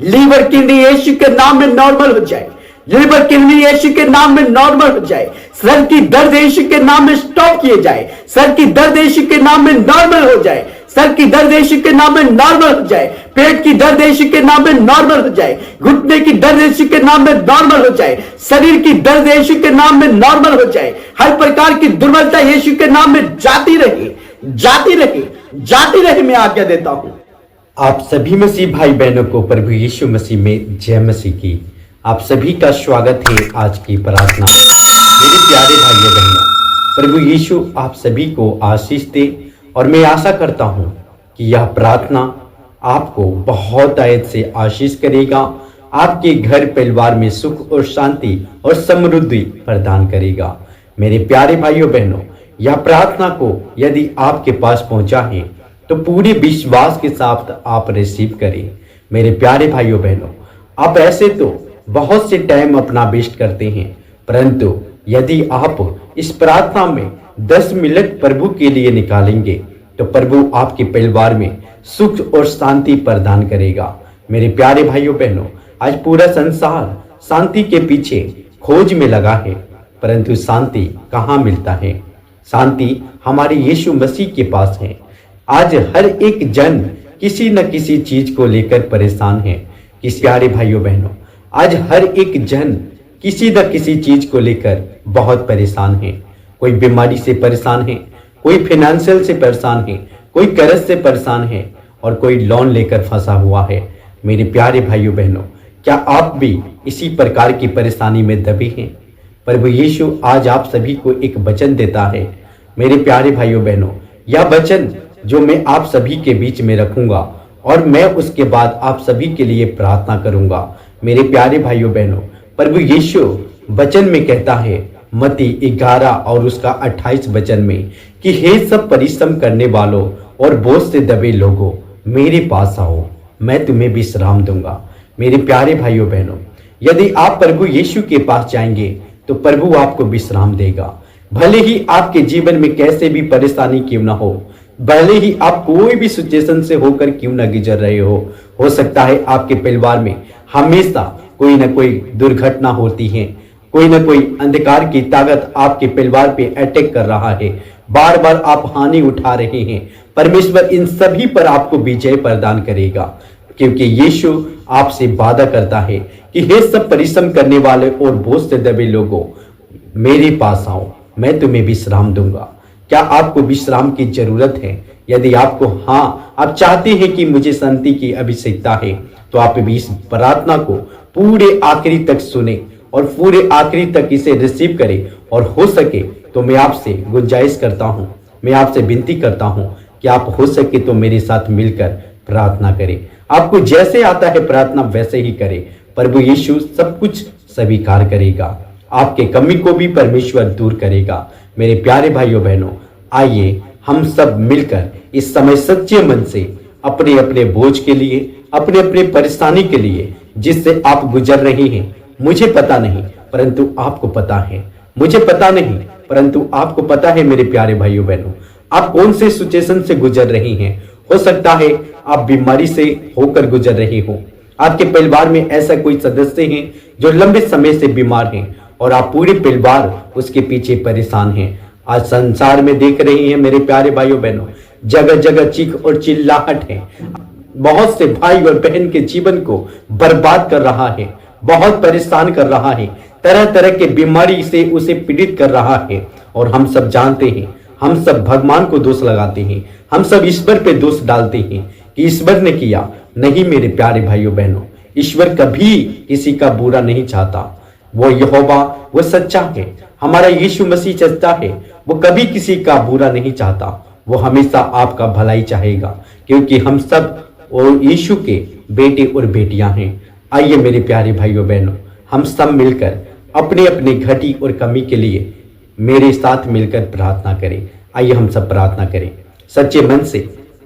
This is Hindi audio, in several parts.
लीवर किडनी यीशु के नाम में नॉर्मल हो जाए। लीवर किडनी यीशु के नाम में नॉर्मल हो जाए। सर की दर्द यीशु के नाम में स्टॉप किए जाए। सर की दर्द यीशु के नाम में नॉर्मल हो जाए। सर की दर्द यीशु के नाम में नॉर्मल हो जाए। पेट की दर्द यीशु के नाम में नॉर्मल हो जाए। घुटने की दर्द यीशु के नाम में नॉर्मल हो जाए। शरीर की दर्द यीशु के नाम में नॉर्मल हो जाए। हर प्रकार की दुर्बलता यीशु के नाम में जाती रहे, जाती रहे, जाती रहे। मैं आज्ञा देता हूं। आप सभी मसीह भाई बहनों को प्रभु यीशु मसीह में जय मसीह की। आप सभी का स्वागत है आज की प्रार्थना। मेरे प्यारे भाइयों बहनों, प्रभु यीशु आप सभी को आशीष दे और मैं आशा करता हूं कि यह प्रार्थना आपको बहुत आयत से आशीष करेगा, आपके घर परिवार में सुख और शांति और समृद्धि प्रदान करेगा। मेरे प्यारे भाइयों बहनों, यह प्रार्थना को यदि आपके पास पहुंचा है तो पूरे विश्वास के साथ आप रिसीव करें। मेरे प्यारे भाइयों बहनों, आप ऐसे तो बहुत से टाइम अपना वेस्ट करते हैं, परंतु यदि आप इस प्रार्थना में 10 मिनट प्रभु के लिए निकालेंगे तो प्रभु आपके परिवार में सुख और शांति प्रदान करेगा। मेरे प्यारे भाइयों बहनों, आज पूरा संसार शांति के पीछे खोज में लगा है, परंतु शांति कहाँ मिलता है? शांति हमारे यीशु मसीह के पास है। आज हर एक जन किसी न किसी चीज को लेकर परेशान है। किस प्यारे भाइयों बहनों, आज हर एक जन किसी न किसी चीज को लेकर बहुत परेशान है। कोई बीमारी से परेशान है, कोई फाइनेंशियल से परेशान है, कोई कर्ज से परेशान है और कोई लोन लेकर फंसा हुआ है। मेरे प्यारे भाइयों बहनों, क्या आप भी इसी प्रकार की परेशानी में दबे हैं? प्रभु यीशु आज आप सभी को एक वचन देता है। मेरे प्यारे भाइयों बहनों, यह वचन जो मैं आप सभी के बीच में रखूंगा और मैं उसके बाद आप सभी के लिए प्रार्थना करूंगा। मेरे प्यारे भाइयों बहनों, प्रभु यीशु वचन में कहता है मत्ती 11 और उसका 28 वचन में कि हे सब परिश्रम करने वालों और बोझ से दबे लोगों, मेरे पास आओ, मैं तुम्हें विश्राम दूंगा। मेरे प्यारे भाइयों बहनों, यदि आप प्रभु यीशु के पास जाएंगे तो प्रभु आपको विश्राम देगा। भले ही आपके जीवन में कैसे भी परेशानी क्यों ना भले ही आप कोई भी सिचुएशन से होकर क्यों ना गुजर रहे हो सकता है आपके परिवार में हमेशा कोई ना कोई दुर्घटना होती है, कोई ना कोई अंधकार की ताकत आपके परिवार पे अटैक कर रहा है, बार बार आप हानि उठा रहे हैं। परमेश्वर इन सभी पर आपको विजय प्रदान करेगा, क्योंकि यीशु आपसे वादा करता है कि हे सब परिश्रम करने वाले और बोझ से दबे लोगों, मेरे पास आओ, मैं तुम्हें विश्राम दूंगा। क्या आपको विश्राम की जरूरत है? यदि आपको आप चाहते हैं कि मुझे शांति की आवश्यकता है तो आप भी इस प्रार्थना को पूरे आखिरी तक सुने और पूरे आखिरी तक इसे रिसीव करें। और हो सके तो मैं आपसे गुंजाइश करता हूं, मैं आपसे विनती करता हूं कि आप हो सके तो मेरे साथ मिलकर प्रार्थना करें। आपको जैसे आता है प्रार्थना वैसे ही करें। प्रभु यीशु सब कुछ स्वीकार करेगा, आपके कमी को भी परमेश्वर दूर करेगा। मेरे प्यारे भाइयों बहनों, आइए हम सब मिलकर इस समय सच्चे मन से अपने अपने बोझ के लिए, अपने अपने परेशानी के लिए जिससे आप गुजर रहे हैं, मुझे पता नहीं परंतु आपको पता है, मुझे पता नहीं परंतु आपको पता है। मेरे प्यारे भाइयों बहनों, आप कौन से सिचुएशन से गुजर रहे हैं? हो सकता है आप बीमारी से होकर गुजर रहे हो, आपके परिवार में ऐसा कोई सदस्य है जो लंबे समय से बीमार है और आप पूरे परिवार उसके पीछे परेशान हैं। आज संसार में देख रहे हैं मेरे प्यारे भाइयों बहनों, जगह जगह चीख और चिल्लाहट है। बहुत से भाई और बहन के जीवन को बर्बाद कर रहा है, बहुत परेशान कर रहा है, तरह तरह के बीमारी से उसे पीड़ित कर रहा है। और हम सब जानते हैं, हम सब भगवान को दोष लगाते हैं, हम सब ईश्वर पे दोष डालते हैं कि ईश्वर ने किया। नहीं मेरे प्यारे भाइयों बहनों, ईश्वर कभी किसी का बुरा नहीं चाहता। वो यहोवा वो सच्चा है, हमारा यीशु मसीह सच्चा है, वो कभी किसी का बुरा नहीं चाहता, वो हमेशा आपका भलाई चाहेगा, क्योंकि हम सब और यीशु के बेटे और बेटियां हैं। आइए मेरे प्यारे भाइयों बहनों, हम सब मिलकर अपने अपने घटी और कमी के लिए मेरे साथ मिलकर प्रार्थना करें। आइए हम सब प्रार्थना करें, सच्चे मन से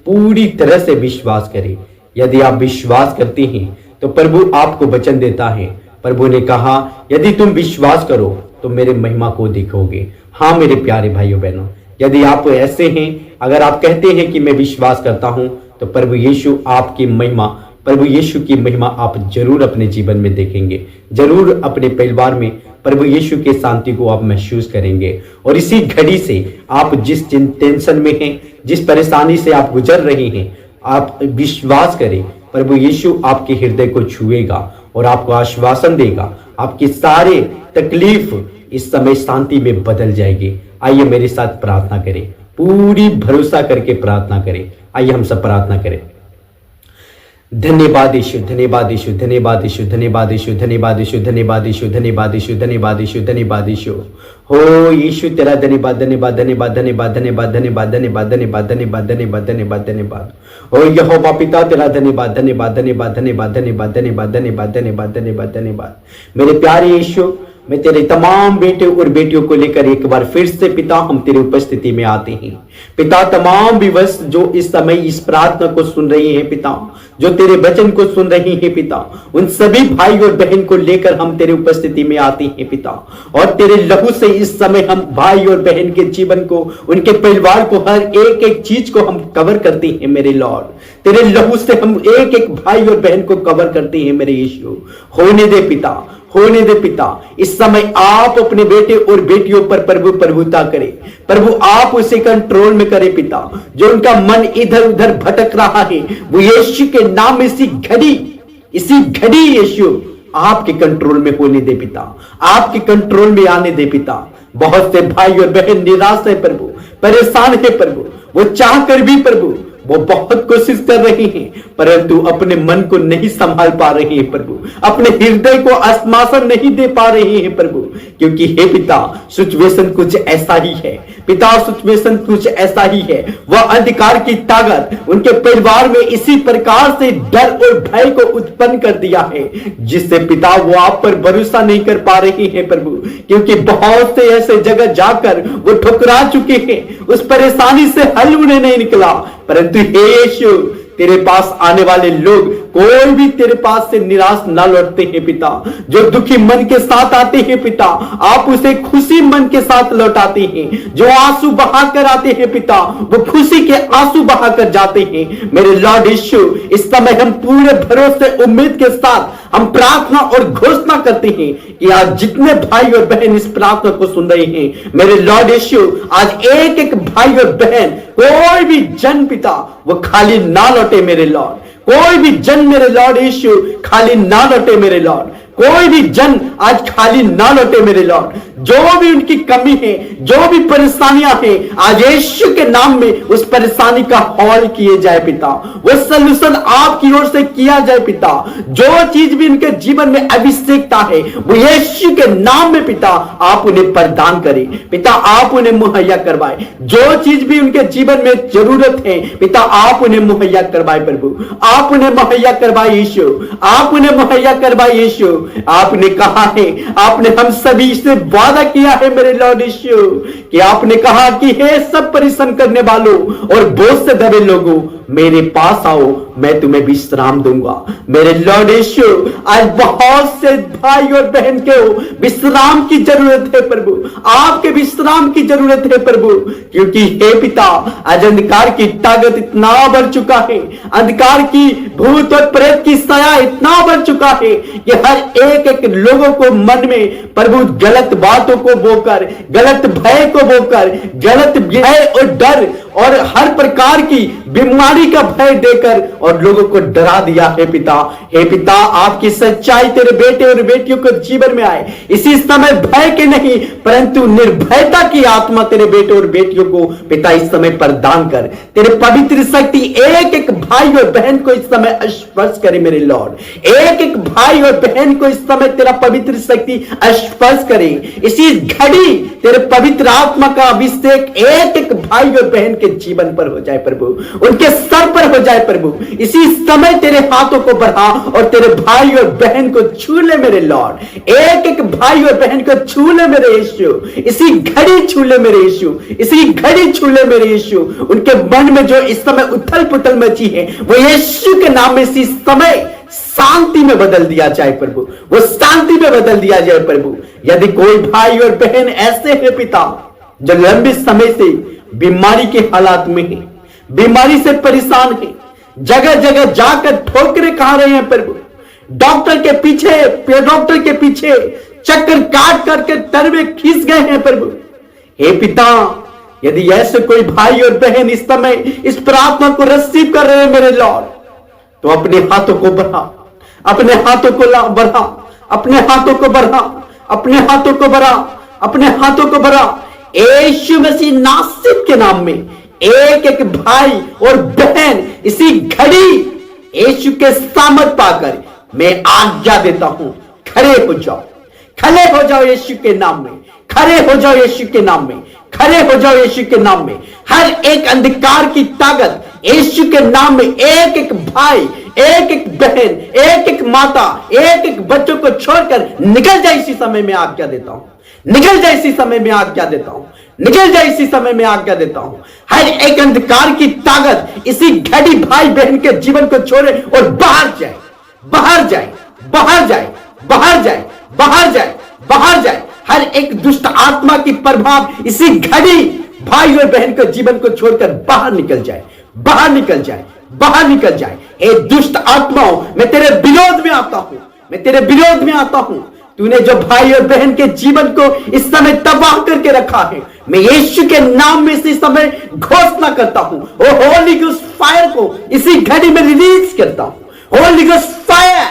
पूरी तरह से विश्वास करें। यदि आप विश्वास करते हैं तो प्रभु आपको वचन देता है। प्रभु ने कहा यदि तुम विश्वास करो तो मेरे महिमा को देखोगे। हाँ मेरे प्यारे भाइयों बहनों, यदि आप ऐसे हैं, अगर आप कहते हैं कि मैं विश्वास करता हूं, तो प्रभु यीशु आपकी महिमा प्रभु यीशु की महिमा आप जरूर अपने जीवन में देखेंगे, जरूर अपने परिवार में प्रभु यीशु के शांति को आप महसूस करेंगे। और इसी घड़ी से आप जिस टेंशन में हैं, जिस परेशानी से आप गुजर रहे हैं, आप विश्वास करें, प्रभु यीशु आपके हृदय को छुएगा और आपको आश्वासन देगा। आपकी सारे तकलीफ इस समय शांति में बदल जाएगी। आइए मेरे साथ प्रार्थना करें, पूरी भरोसा करके प्रार्थना करें। आइए हम सब प्रार्थना करें। धन्यवाद यीशु, धन्यवाद यीशु, धन्यवाद यीशु, धन्यवाद यीशु, धन्यवाद यीशु, धन्यवाद यीशु, धन्यवाद यीशु, धन्यवाद यीशु, धन्यवाद यीशु। हो यीशु तेरा धन्यवाद, धन्यवाद, धन्यवाद, धन्यवाद, धन्यवाद, धन्यवाद, धन्यवाद, धन्यवाद, धन्यवाद, धन्यवाद, धन्यवाद, धन्यवाद। ओ यहोवा पिता तेरा धन्यवाद, धन्यवाद, धन्यवाद, धन्यवाद, धन्यवाद, धन्यवाद, धन्यवाद, धन्यवाद, धन्यवाद, धन्यवाद। मेरे प्यारे यीशु, मैं तेरे तमाम बेटे और बेटियों को लेकर एक बार फिर से पिता हम तेरी उपस्थिति में आते हैं। पिता तमाम विवश जो इस समय इस प्रार्थना को सुन रही हैं पिता, जो तेरे वचन को सुन रही हैं पिता, उन सभी भाई और बहन को लेकर हम तेरे उपस्थिति में आते हैं पिता। और तेरे लहू से इस समय हम भाई और बहन के जीवन को, उनके परिवार को, हर एक एक चीज को हम कवर करते हैं मेरे लॉर्ड। तेरे लहू से हम एक एक भाई और बहन को कवर करते हैं मेरे यीशु। होने दे पिता, होने दे पिता। इस समय आप अपने बेटे और बेटियों पर प्रभु प्रभुता करें। प्रभु आप उसे कंट्रोल में करें पिता। जो उनका मन इधर उधर भटक रहा है, वो यीशु के नाम में इसी घड़ी यीशु आपके कंट्रोल में होने दे पिता, आपके कंट्रोल में आने दे पिता। बहुत से भाई और बहन निराश है प्रभु, परेशान है प्रभु, वो चाह कर भी प्रभु वो बहुत कोशिश कर रही हैं, परंतु अपने मन को नहीं संभाल पा रही हैं प्रभु, अपने हृदय को आश्वासन नहीं दे पा रही हैं प्रभु। क्योंकि हे पिता, सिचुएशन कुछ ऐसा ही है पिता, सिचुएशन कुछ ऐसा ही है। वह अंधकार की ताकत उनके परिवार में इसी प्रकार से डर और भय को उत्पन्न कर दिया है, जिससे पिता वो आप पर भरोसा नहीं कर पा रही हैं प्रभु। क्योंकि बहुत से ऐसे जगह जाकर वो ठुकरा चुके हैं, उस परेशानी से हल उन्हें नहीं निकला। परंतु हे यीशु, तेरे पास आने वाले लोग कोई भी तेरे पास से निराश ना लौटते हैं पिता। जो दुखी मन के साथ आते हैं पिता, आप उसे खुशी मन के साथ लौटाते हैं। जो आंसू बहाकर आते हैं पिता, वो खुशी के आंसू बहाकर जाते हैं मेरे लॉर्ड यीशु। इस समय हम पूरे भरोसे उम्मीद के साथ हम प्रार्थना और घोषणा करते हैं कि आज जितने भाई और बहन इस प्रार्थना को सुन रहे हैं मेरे लॉर्ड यीशु, आज एक एक भाई और बहन, कोई भी जन पिता वो खाली ना लौटे मेरे लॉर्ड। कोई भी जन मेरे लॉर्ड यीशु खाली ना लौटे मेरे लॉर्ड। कोई भी जन आज खाली ना लौटे मेरे लॉर्ड। जो भी उनकी कमी है, जो भी परेशानियां हैं, आज यीशु के नाम में उस परेशानी का हल किए जाए पिता। वो सलूशन आपकी ओर से किया जाए पिता। जो चीज भी उनके जीवन में आवश्यकता है, वो यीशु के नाम में पिता आप उन्हें प्रदान करें पिता, आप उन्हें मुहैया करवाए। जो चीज भी उनके जीवन में जरूरत है पिता, आप उन्हें मुहैया करवाए प्रभु, आप उन्हें मुहैया करवाए यीशु, आप उन्हें मुहैया करवाए यीशु। आपने कहा है, आपने हम सभी से वादा किया है मेरे लॉर्ड यीशु, कि आपने कहा कि हे सब परिश्रम करने वालों और बोझ से दबे लोगों, मेरे पास आओ, मैं तुम्हें विश्राम दूंगा। मेरे लॉर्ड यीशु, आज बहुत से भाई और बहन को विश्राम की जरूरत है प्रभु, आपके विश्राम की जरूरत है प्रभु। क्योंकि हे पिता, आज अंधकार की ताकत इतना बढ़ चुका है, अंधकार की भूत और प्रेत की साया इतना बढ़ चुका है कि हर एक एक लोगों को मन में प्रभु गलत बातों को बोकर, गलत भय को बोकर, गलत भय और डर और हर प्रकार की बीमारी का भय देकर और लोगों को डरा दिया है पिता। हे पिता, आपकी सच्चाई तेरे बेटे और बेटियों को जीवन में आए। इसी समय भय के नहीं परंतु निर्भयता की आत्मा तेरे बेटे और बेटियों को पिता इस समय प्रदान कर। तेरे पवित्र शक्ति एक एक भाई और बहन को इस समय स्पर्श करे मेरे लॉर्ड। एक एक भाई और बहन को इस समय तेरा पवित्र शक्ति स्पर्श करे। इसी घड़ी तेरे पवित्र आत्मा का अभिषेक एक एक भाई और बहन के जीवन पर हो जाए प्रभु, उनके सर पर हो जाए प्रभु। इसी समय तेरे हाथों को बढ़ा और तेरे भाई और बहन को छू ले मेरे लॉर्ड। एक एक भाई और बहन को छू ले मेरे यीशु, इसी घड़ी छू ले मेरे यीशु, इसी घड़ी छू ले मेरे यीशु। उनके मन में जो इस समय उथल पुथल मची है, वो यीशु के नाम में इसी समय शांति में बदल दिया जाए प्रभु, वो शांति में बदल दिया जाए प्रभु। यदि कोई भाई और बहन ऐसे है पिता जो लंबे समय से बीमारी के हालात में है, बीमारी से परेशान है, जगह जगह जाकर ठोकरें खा रहे हैं प्रभु। डॉक्टर के पीछे चक्कर काट करके तरवे खींच गए हैं प्रभु। हे पिता, यदि ऐसे कोई भाई और बहन इस समय इस प्रार्थना को रिसीव कर रहे हैं मेरे लॉर्ड, तो अपने हाथों को बढ़ा, अपने हाथों को बढ़ा, अपने हाथों को बढ़ा, अपने हाथों को बढ़ा, अपने हाथों को बढ़ा। यीशु मसीह नासरीत के नाम में एक एक भाई और बहन इसी घड़ी यीशु के सामर्थ पाकर मैं आज्ञा देता हूं, खड़े हो जाओ, खड़े हो जाओ यीशु के नाम में, खड़े हो जाओ यीशु के नाम में, खड़े हो जाओ यीशु के नाम में। हर एक अंधकार की ताकत यीशु के नाम में, एक एक भाई, एक एक बहन, एक एक माता, एक एक बच्चों को छोड़कर निकल जाए इसी समय में आज्ञा देता हूं, निकल जाए इसी समय में आज्ञा देता हूं, निकल जाए इसी समय में आज्ञा देता हूं। हर एक अंधकार की ताकत इसी घड़ी भाई बहन के जीवन को छोड़े और बाहर जाए, बाहर जाए, बाहर जाए, बाहर जाए, बाहर जाए, बाहर जाए। हर एक दुष्ट आत्मा की प्रभाव इसी घड़ी भाई और बहन के जीवन को छोड़कर बाहर निकल जाए, बाहर निकल जाए, बाहर निकल जाए। ए दुष्ट आत्माओं, मैं तेरे विरोध में आता हूं, मैं तेरे विरोध में आता हूं। तूने जो भाई और बहन के जीवन को इस समय तबाह करके रखा है, मैं यीशु के नाम में इसी समय घोषणा करता हूं। ओ होली गोस्ट फायर को इसी घड़ी में रिलीज करता हूं। Holy Ghost fire,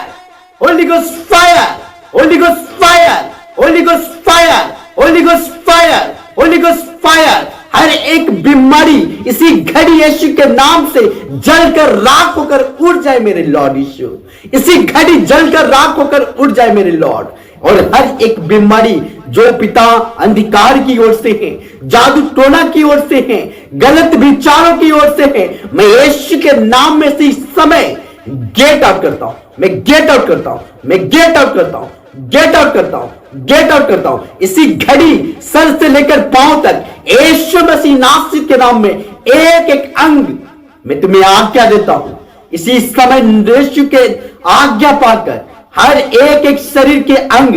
Holy Ghost fire, Holy Ghost fire, Holy Ghost fire, Holy Ghost fire, Holy Ghost fire. हर एक बीमारी इसी घड़ी यीशु के नाम से जलकर राख होकर उड़ जाए मेरे लॉर्ड यीशु, इसी घड़ी जलकर राख होकर उड़ जाए मेरे लॉर्ड। और हर एक बीमारी जो पिता अंधकार की ओर से है, जादू टोना की ओर से है, गलत विचारों की ओर से है, मैं यीशु के नाम में से इस समय गेट आउट करता हूं, मैं गेट आउट करता हूं, मैं गेट आउट करता हूं, गेट आउट करता हूं, गेट आउट करता हूं। इसी घड़ी सर से लेकर पांव तक यीशु मसीह नासरीत के नाम में एक एक अंग मैं तुम्हें आज्ञा देता हूं। इसी समय यीशु के आज्ञा पाकर हर एक एक शरीर के अंग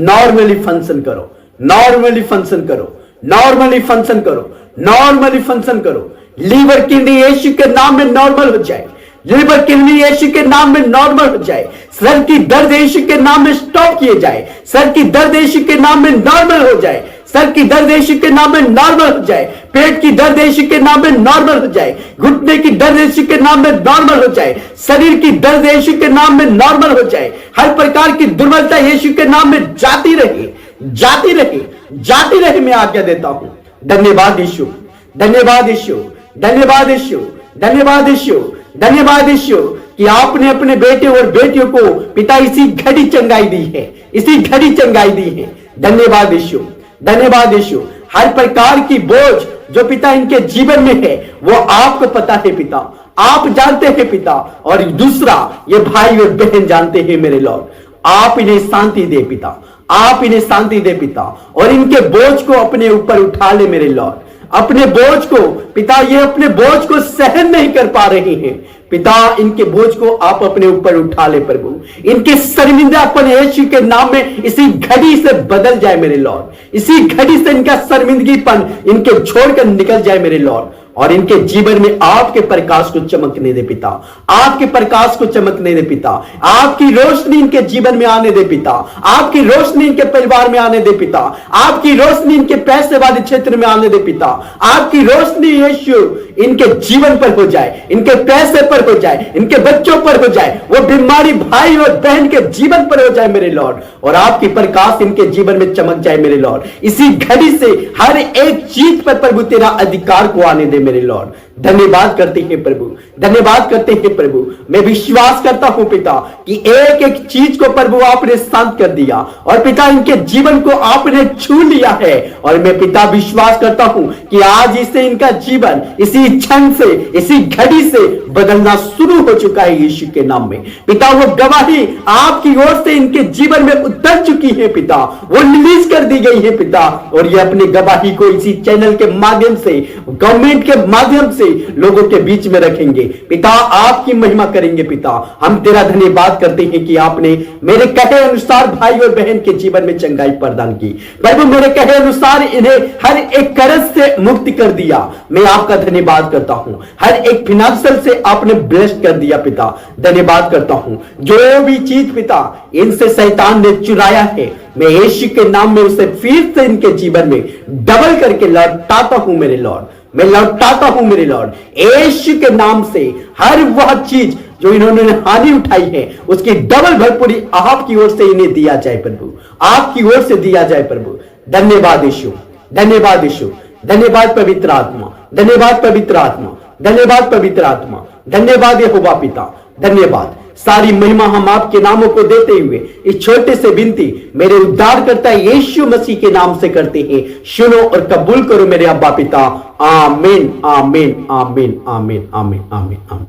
नॉर्मली फंक्शन करो, नॉर्मली फंक्शन करो, नॉर्मली फंक्शन करो, नॉर्मली फंक्शन करो। लीवर किडनी यीशु के नाम में नॉर्मल हो जाए, लीवर किडनी यीशु के नाम में नॉर्मल हो जाए। सर की दर्द यीशु के नाम में स्टॉप किए जाए, सर की दर्द यीशु के नाम में नॉर्मल हो जाए, सर की दर्द यीशु के नाम में नॉर्मल हो जाए। पेट की दर्द यीशु के नाम में नॉर्मल हो जाए, घुटने की दर्द यीशु के नाम में नॉर्मल हो जाए, शरीर की दर्द यीशु के नाम में नॉर्मल हो जाए। हर प्रकार की दुर्बलता यीशु के नाम में जाती रहे, जाती रहे, जाती रहे। मैं आज्ञा देता हूं। धन्यवाद यीशु, धन्यवाद यीशु, धन्यवाद यीशु, धन्यवाद यीशु, धन्यवाद यीशु कि आपने अपने बेटे और बेटियों को पिता इसी घड़ी चंगाई दी है, इसी घड़ी चंगाई दी है। धन्यवाद यीशु, धन्यवाद यीशु। हर प्रकार की बोझ जो पिता इनके जीवन में है वो आपको पता है पिता, आप जानते हैं पिता, और दूसरा ये भाई और बहन जानते हैं मेरे लॉर्ड। आप इन्हें शांति दे पिता, आप इन्हें शांति दे पिता, और इनके बोझ को अपने ऊपर उठा ले मेरे लॉर्ड। अपने बोझ को पिता, ये अपने बोझ को सहन नहीं कर पा रहे हैं पिता, इनके बोझ को आप अपने ऊपर उठा ले प्रभु। इनके शर्मिंदापन यीशु के नाम में इसी घड़ी से बदल जाए मेरे लॉर्ड, इसी घड़ी से इनका शर्मिंदगीपन इनके छोड़कर निकल जाए मेरे लॉर्ड, और इनके जीवन में आपके प्रकाश को चमकने दे पिता, आपके प्रकाश को चमकने दे पिता, आपकी रोशनी इनके जीवन में आने दे पिता, आपकी रोशनी इनके परिवार में आने दे पिता, आपकी रोशनी इनके पैसे वाले क्षेत्र में आने दे पिता, आपकी रोशनी यीशु इनके जीवन पर हो जाए, इनके पैसे पर हो जाए, इनके बच्चों पर हो जाए, वो बीमारी भाई और बहन के जीवन पर हो जाए मेरे लॉर्ड, और आपकी प्रकाश इनके जीवन में चमक जाए मेरे लॉर्ड। इसी घड़ी से हर एक चीज पर प्रभु तेरा अधिकार को आने दे मेरे लॉर्ड। धन्यवाद करते हैं प्रभु, धन्यवाद करते हैं प्रभु। मैं विश्वास करता हूं पिता कि एक एक चीज को प्रभु आपने शांत कर दिया, और पिता इनके जीवन को आपने छू लिया है, और मैं पिता विश्वास करता हूं कि आज इससे इनका जीवन इसी क्षण से, इसी घड़ी से बदलना शुरू हो चुका है यीशु के नाम में पिता। वो गवाही आपकी ओर से इनके जीवन में उतर चुकी है पिता, वो रिलीज कर दी गई है पिता, और ये अपनी गवाही को इसी चैनल के माध्यम से, गवर्नमेंट के माध्यम से लोगों के बीच में रखेंगे। पिता आपकी महिमा करेंगे। पिता हम तेरा धन्यवाद करते हैं कि आपने मेरे कहे अनुसार भाई और बहन के जीवन में चंगाई प्रदान की। प्रभु मेरे कहे अनुसार इन्हें हर एक कर्ज से मुक्त कर दिया। मैं आपका धन्यवाद करता हूं। हर एक फिनेंशियल से आपने ब्लेस कर दिया। पिता धन्यवाद करता हूं। जो भी चीज पिता इनसे शैतान ने चुराया है, मैं यीशु के नाम में उसे फिर से इनके जीवन में डबल करके लौटाता हूं मेरे लॉर्ड। मैं लौटाता हूं मेरे लॉर्ड। यीशु के नाम से हर वह चीज जो इन्होंने हानि उठाई है उसकी डबल भरपूरी आपकी ओर से इन्हें दिया जाए प्रभु, आपकी ओर से दिया जाए प्रभु। धन्यवाद यीशु, धन्यवाद यीशु, धन्यवाद पवित्र आत्मा, धन्यवाद पवित्र आत्मा, धन्यवाद पवित्र आत्मा, धन्यवाद यहोवा पिता, धन्यवाद। सारी महिमा हम आपके नामों को देते हुए इस छोटे से विनती मेरे उद्धारकर्ता यीशु मसीह के नाम से करते हैं। सुनो और कबूल करो मेरे अब्बा पिता। आमीन, आमीन, आमीन, आमीन, आमीन, आमीन, आमीन।